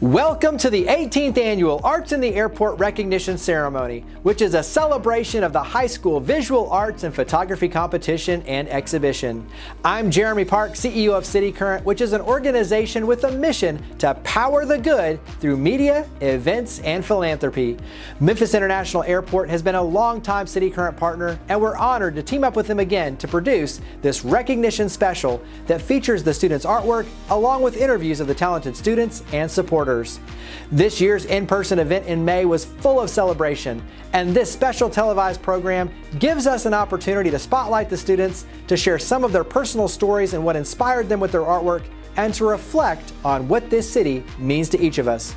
Welcome to the 18th Annual Arts in the Airport Recognition Ceremony, which is a celebration of the high school visual arts and photography competition and exhibition. I'm Jeremy Park, CEO of cityCURRENT, which is an organization with a mission to power the good through media, events, and philanthropy. Memphis International Airport has been a longtime cityCURRENT partner, and we're honored to team up with them again to produce this recognition special that features the students' artwork along with interviews of the talented students and supporters. This year's in-person event in May was full of celebration, and this special televised program gives us an opportunity to spotlight the students, to share some of their personal stories and what inspired them with their artwork, and to reflect on what this city means to each of us.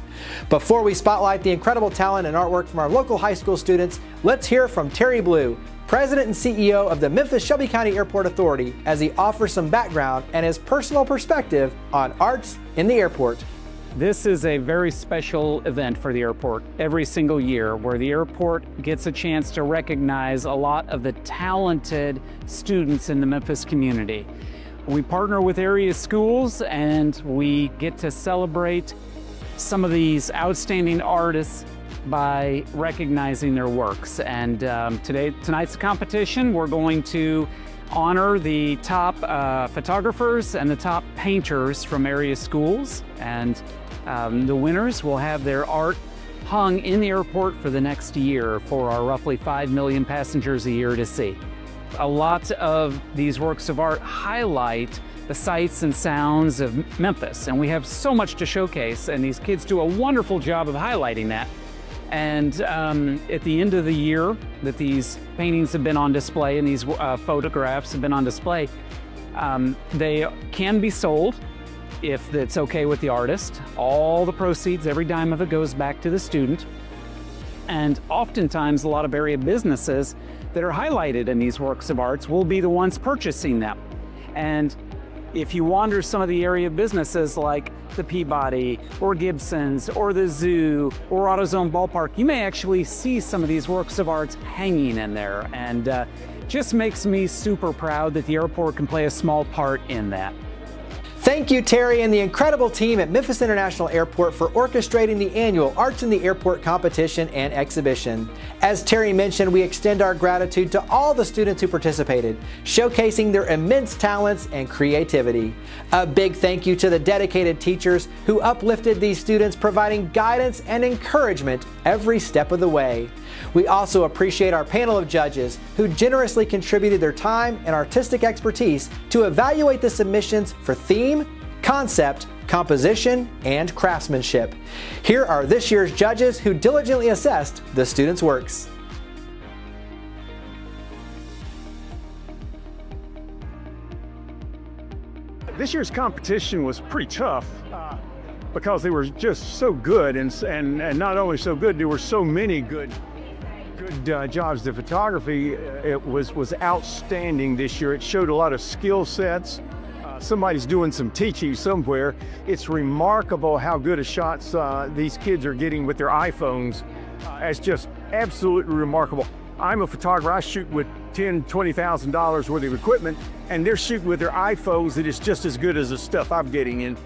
Before we spotlight the incredible talent and artwork from our local high school students, let's hear from Terry Blue, President and CEO of the Memphis Shelby County Airport Authority, as he offers some background and his personal perspective on arts in the airport. This is a very special event for the airport every single year, where the airport gets a chance to recognize a lot of the talented students in the Memphis community. We partner with area schools and we get to celebrate some of these outstanding artists by recognizing their works. And tonight's competition, we're going to honor the top photographers and the top painters from area schools, and the winners will have their art hung in the airport for the next year for our roughly 5 million passengers a year to see. A lot of these works of art highlight the sights and sounds of Memphis, and we have so much to showcase, and these kids do a wonderful job of highlighting that. And at the end of the year that these paintings have been on display and these photographs have been on display, they can be sold if it's okay with the artist. All the proceeds, every dime of it, goes back to the student. And oftentimes a lot of area businesses that are highlighted in these works of arts will be the ones purchasing them. And if you wander some of the area businesses like the Peabody or Gibson's or the Zoo or AutoZone Ballpark, you may actually see some of these works of arts hanging in there, and just makes me super proud that the airport can play a small part in that. Thank you, Terry, and the incredible team at Memphis International Airport for orchestrating the annual Arts in the Airport competition and exhibition. As Terry mentioned, we extend our gratitude to all the students who participated, showcasing their immense talents and creativity. A big thank you to the dedicated teachers who uplifted these students, providing guidance and encouragement every step of the way. We also appreciate our panel of judges who generously contributed their time and artistic expertise to evaluate the submissions for theme, concept, composition, and craftsmanship. Here are this year's judges who diligently assessed the students' works. This year's competition was pretty tough because they were just so good, and not only so good, there were so many good jobs. The photography it was outstanding this year. It showed a lot of skill sets. Somebody's doing some teaching somewhere. It's remarkable how good a shots these kids are getting with their iPhones. It's just absolutely remarkable. I'm a photographer. I shoot with $10,000, $20,000 worth of equipment, and they're shooting with their iPhones that is just as good as the stuff I'm getting in.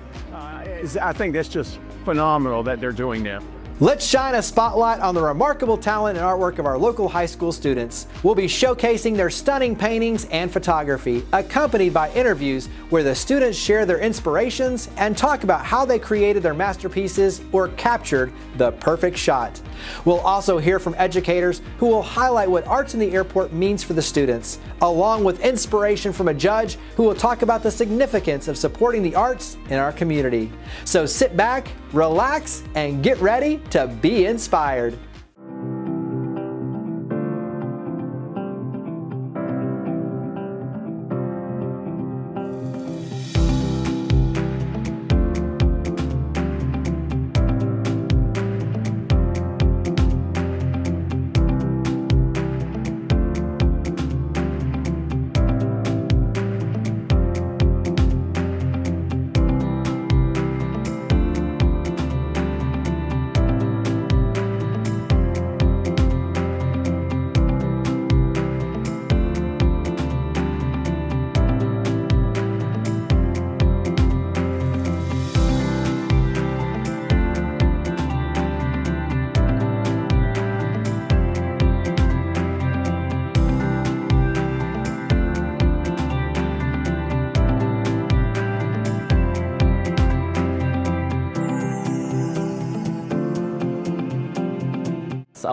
I think that's just phenomenal that they're doing that. Let's shine a spotlight on the remarkable talent and artwork of our local high school students. We'll be showcasing their stunning paintings and photography, accompanied by interviews where the students share their inspirations and talk about how they created their masterpieces or captured the perfect shot. We'll also hear from educators who will highlight what Arts in the Airport means for the students, along with inspiration from a judge who will talk about the significance of supporting the arts in our community. So sit back, relax, and get ready to be inspired.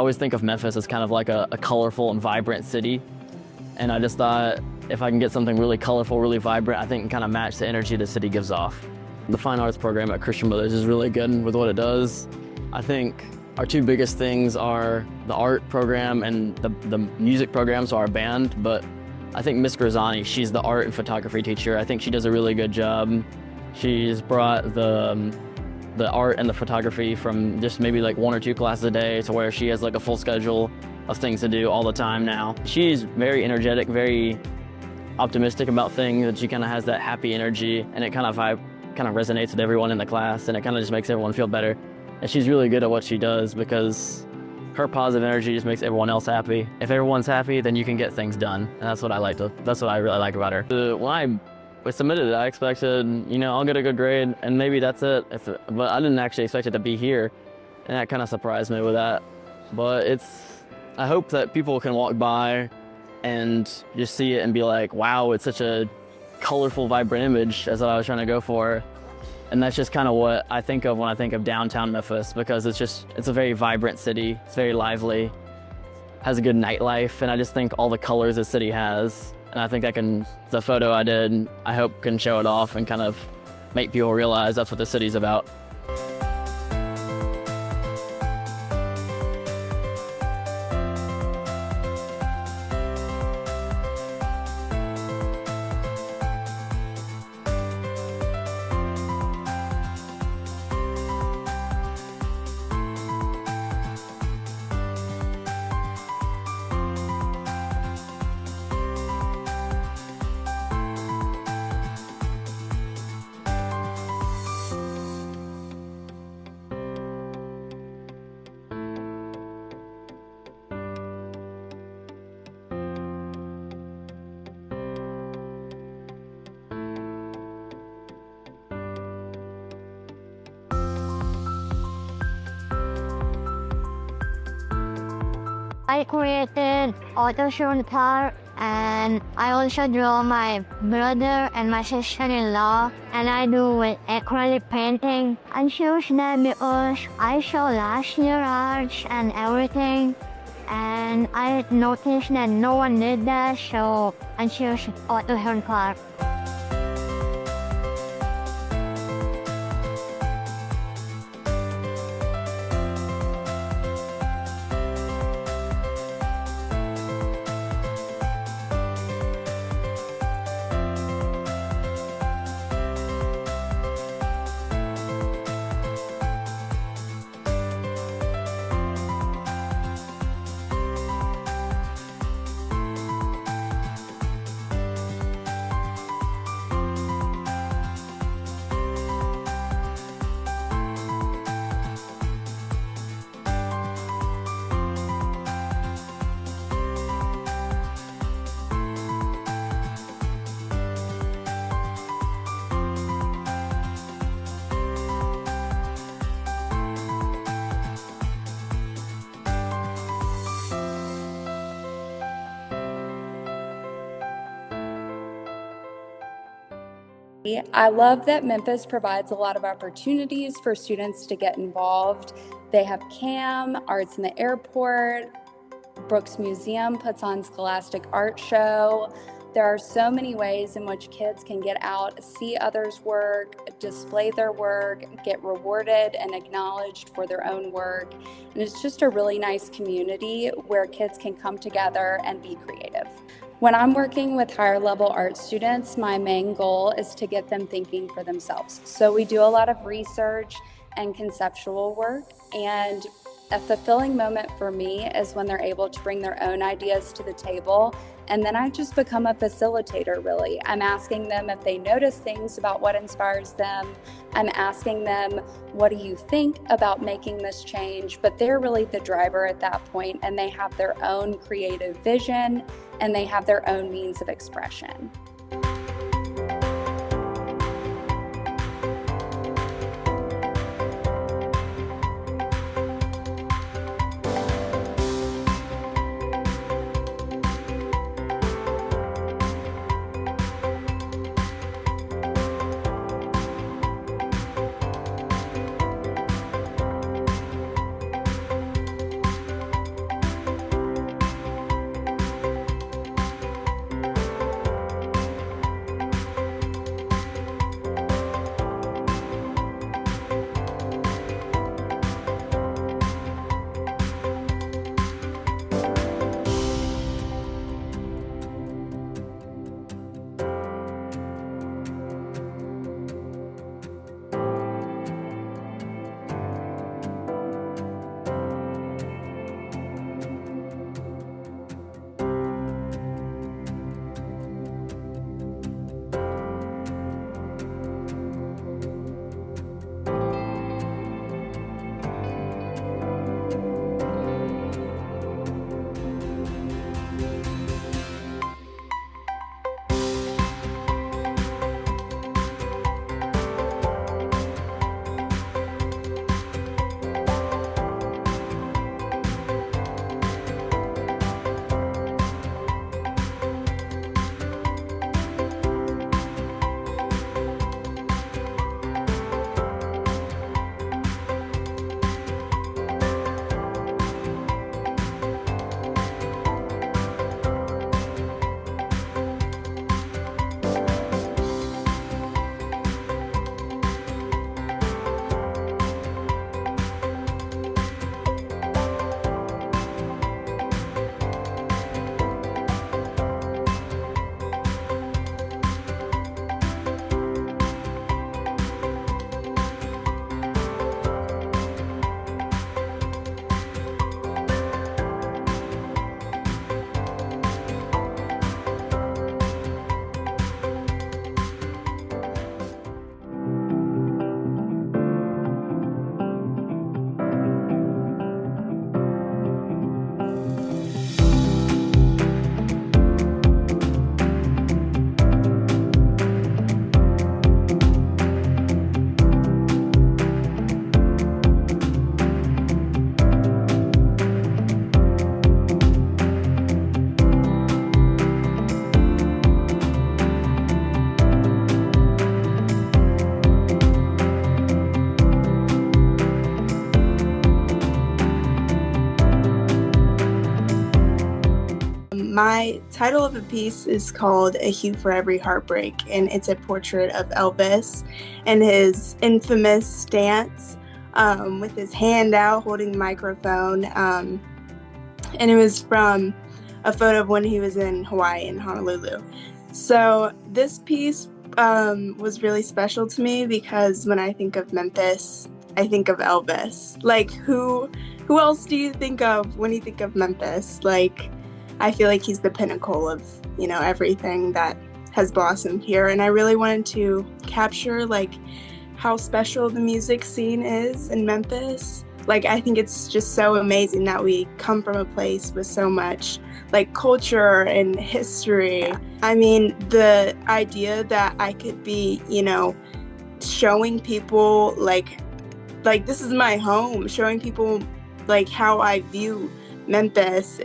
always think of Memphis as kind of like a colorful and vibrant city. And I just thought if I can get something really colorful, really vibrant, I think can kind of match the energy the city gives off. The fine arts program at Christian Brothers is really good with what it does. I think our two biggest things are the art program and the music program, so our band. But I think Miss Grisani, she's the art and photography teacher. I think she does a really good job. She's brought the art and the photography from just maybe like 1 or 2 classes a day to where she has like a full schedule of things to do all the time now. She's very energetic, very optimistic about things, and she kind of has that happy energy, and it kind of resonates with everyone in the class, and it kind of just makes everyone feel better. And she's really good at what she does because her positive energy just makes everyone else happy. If everyone's happy, then you can get things done, and that's what I really like about her. When I submitted it, I expected, I'll get a good grade, and maybe that's it. But I didn't actually expect it to be here, and that kind of surprised me with that. But I hope that people can walk by and just see it and be like, wow, it's such a colorful, vibrant image. That's what I was trying to go for. And that's just kind of what I think of when I think of downtown Memphis, because it's a very vibrant city. It's very lively, has a good nightlife, and I just think all the colors the city has. And I think the photo I did, I hope can show it off and kind of make people realize that's what the city's about. I created auto shown car, and I also draw my brother and my sister-in-law, and I do with acrylic painting. I chose that because I saw last year arts and everything, and I noticed that no one did that, so I chose auto shown car. I love that Memphis provides a lot of opportunities for students to get involved. They have CAM, Arts in the Airport, Brooks Museum puts on Scholastic Art Show. There are so many ways in which kids can get out, see others' work, display their work, get rewarded and acknowledged for their own work. And it's just a really nice community where kids can come together and be creative. When I'm working with higher level art students, my main goal is to get them thinking for themselves. So we do a lot of research and conceptual work, and a fulfilling moment for me is when they're able to bring their own ideas to the table, and then I just become a facilitator, really. I'm asking them if they notice things about what inspires them. I'm asking them, what do you think about making this change? But they're really the driver at that point, and they have their own creative vision, and they have their own means of expression. My title of a piece is called A Hue for Every Heartbreak, and it's a portrait of Elvis and his infamous stance with his hand out holding the microphone. And it was from a photo of when he was in Hawaii, in Honolulu. So this piece was really special to me because when I think of Memphis, I think of Elvis. Like, who else do you think of when you think of Memphis? Like, I feel like he's the pinnacle of, everything that has blossomed here. And I really wanted to capture, like, how special the music scene is in Memphis. Like, I think it's just so amazing that we come from a place with so much, like, culture and history. I mean, the idea that I could be, showing people, like this is my home, showing people, like, how I view Memphis.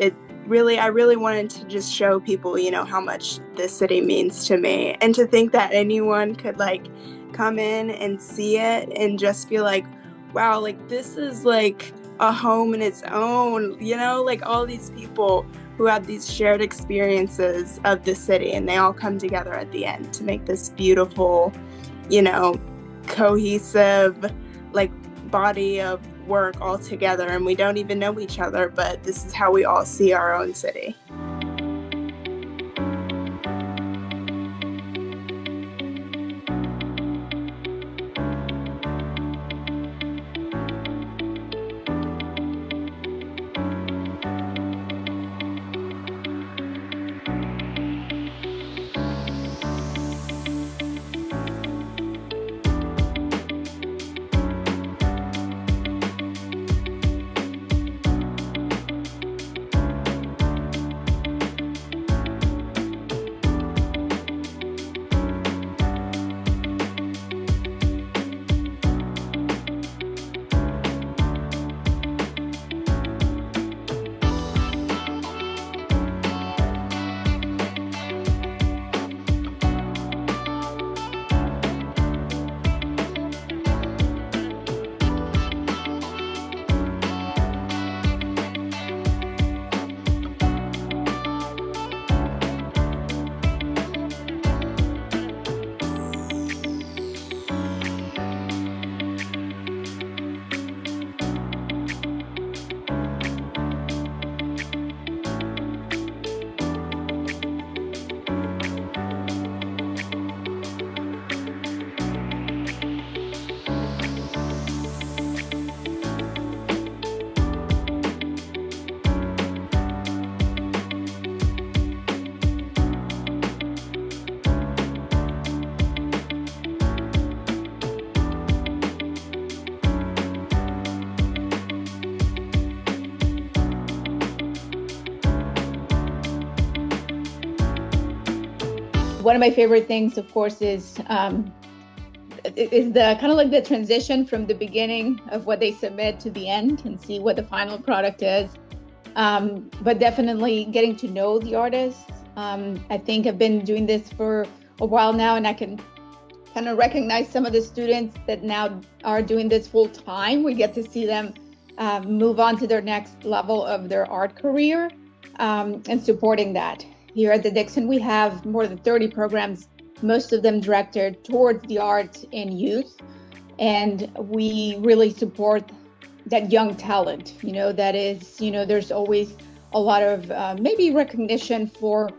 I really wanted to just show people, how much this city means to me. And to think that anyone could, like, come in and see it and just feel like, wow, like, this is, like, a home in its own, like, all these people who have these shared experiences of the city, and they all come together at the end to make this beautiful, cohesive, like, body of work all together. And we don't even know each other, but this is how we all see our own city. One of my favorite things, of course, is the kind of like the transition from the beginning of what they submit to the end and see what the final product is. But definitely getting to know the artists. I think I've been doing this for a while now, and I can kind of recognize some of the students that now are doing this full time. We get to see them move on to their next level of their art career, and supporting that. Here at the Dixon, we have more than 30 programs, most of them directed towards the arts and youth. And we really support that young talent, that is, there's always a lot of maybe recognition for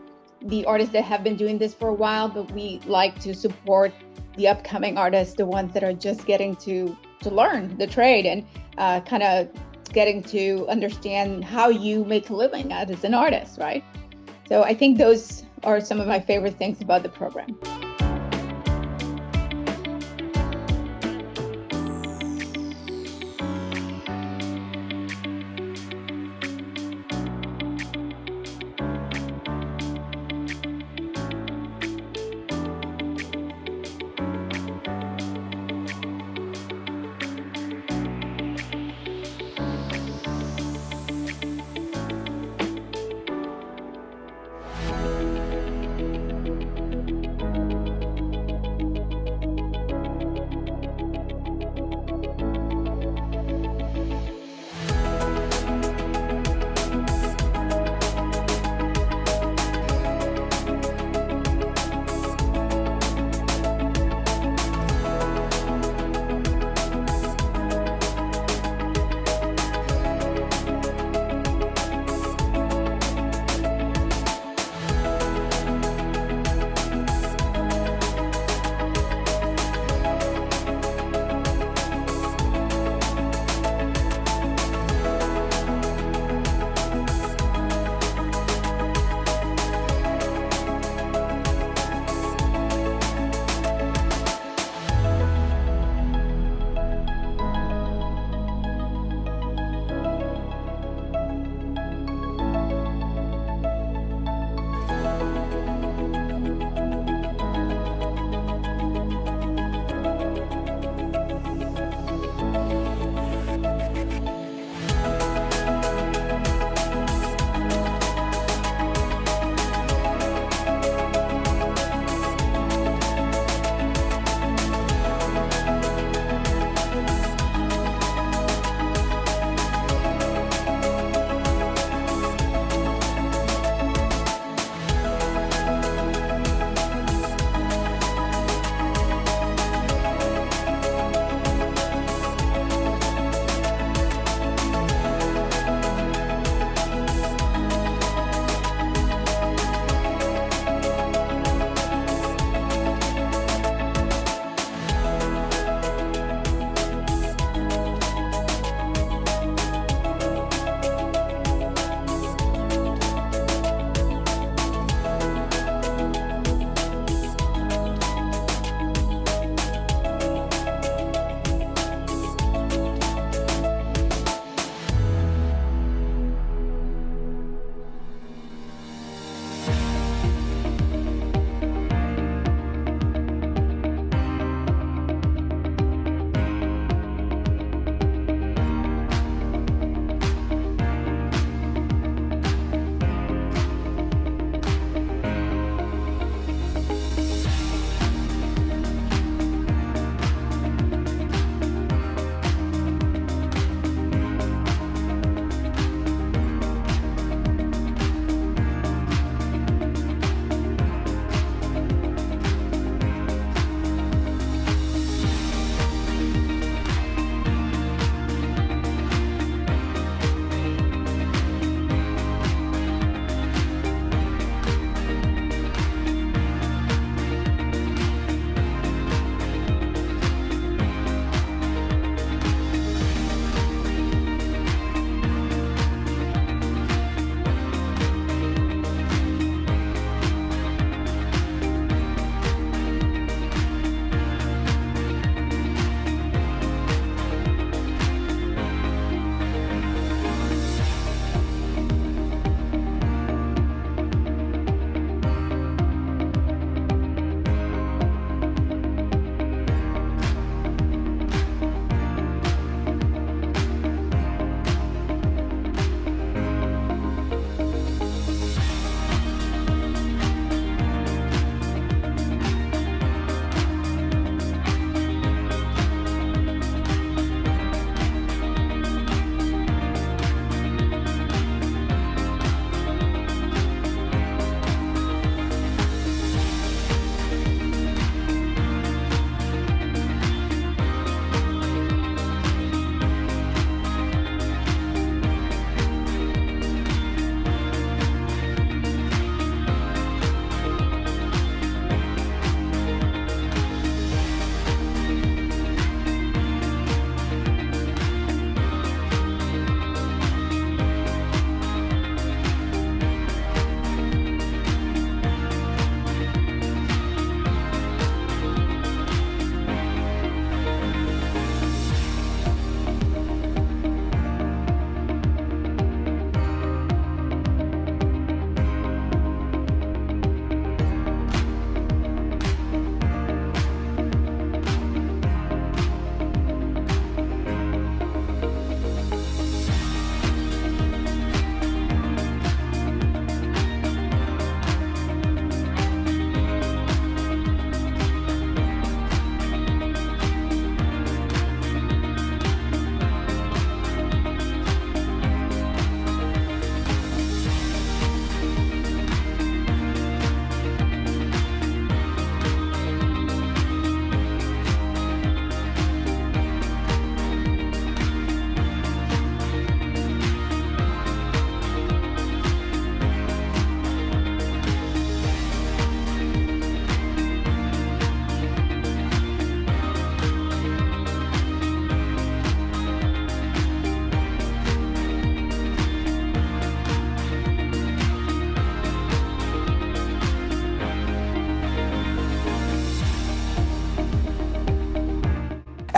the artists that have been doing this for a while, but we like to support the upcoming artists, the ones that are just getting to learn the trade and kind of getting to understand how you make a living as an artist, right? So I think those are some of my favorite things about the program.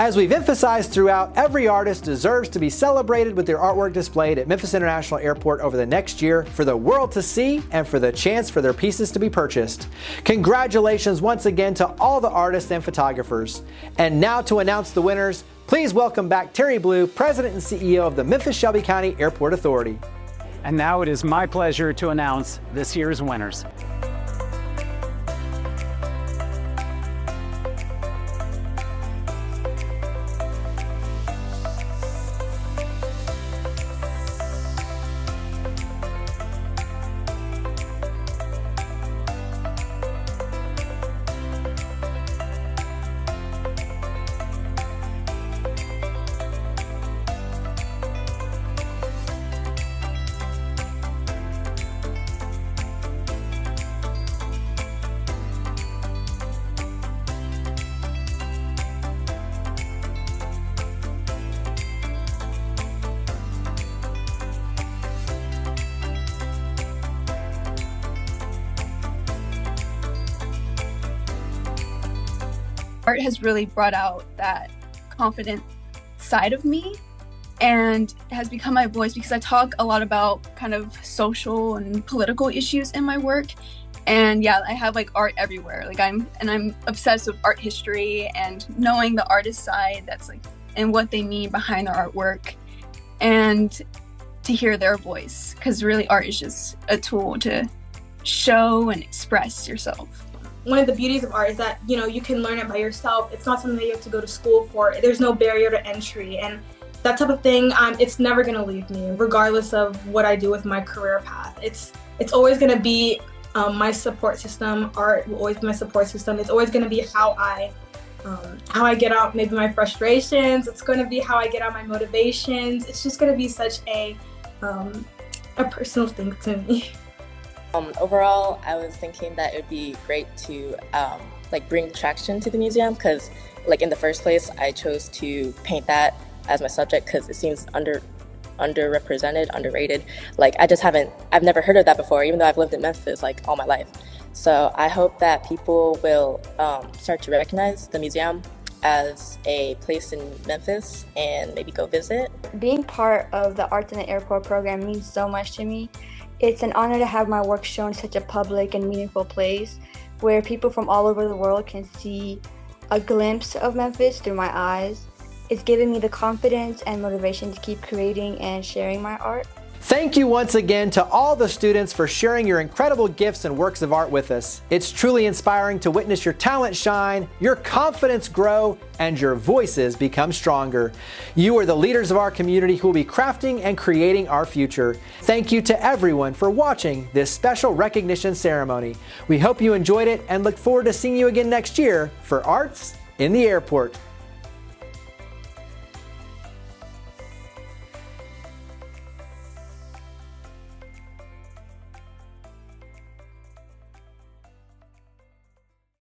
As we've emphasized throughout, every artist deserves to be celebrated with their artwork displayed at Memphis International Airport over the next year for the world to see and for the chance for their pieces to be purchased. Congratulations once again to all the artists and photographers. And now to announce the winners, please welcome back Terry Blue, President and CEO of the Memphis-Shelby County Airport Authority. And now it is my pleasure to announce this year's winners. Art has really brought out that confident side of me and has become my voice because I talk a lot about kind of social and political issues in my work. And yeah, I have like art everywhere. Like I'm obsessed with art history and knowing the artist side that's like and what they mean behind their artwork and to hear their voice, because really art is just a tool to show and express yourself. One of the beauties of art is that, you can learn it by yourself. It's not something that you have to go to school for. There's no barrier to entry, and that type of thing, it's never gonna leave me, regardless of what I do with my career path. It's always gonna be my support system. Art will always be my support system. It's always gonna be how I get out maybe my frustrations. It's gonna be how I get out my motivations. It's just gonna be such a personal thing to me. Overall, I was thinking that it would be great to bring traction to the museum because in the first place, I chose to paint that as my subject because it seems underrepresented, underrated. I've never heard of that before, even though I've lived in Memphis all my life. So I hope that people will start to recognize the museum as a place in Memphis and maybe go visit. Being part of the Arts in the Airport program means so much to me. It's an honor to have my work shown in such a public and meaningful place where people from all over the world can see a glimpse of Memphis through my eyes. It's given me the confidence and motivation to keep creating and sharing my art. Thank you once again to all the students for sharing your incredible gifts and works of art with us. It's truly inspiring to witness your talent shine, your confidence grow, and your voices become stronger. You are the leaders of our community who will be crafting and creating our future. Thank you to everyone for watching this special recognition ceremony. We hope you enjoyed it and look forward to seeing you again next year for Arts in the Airport.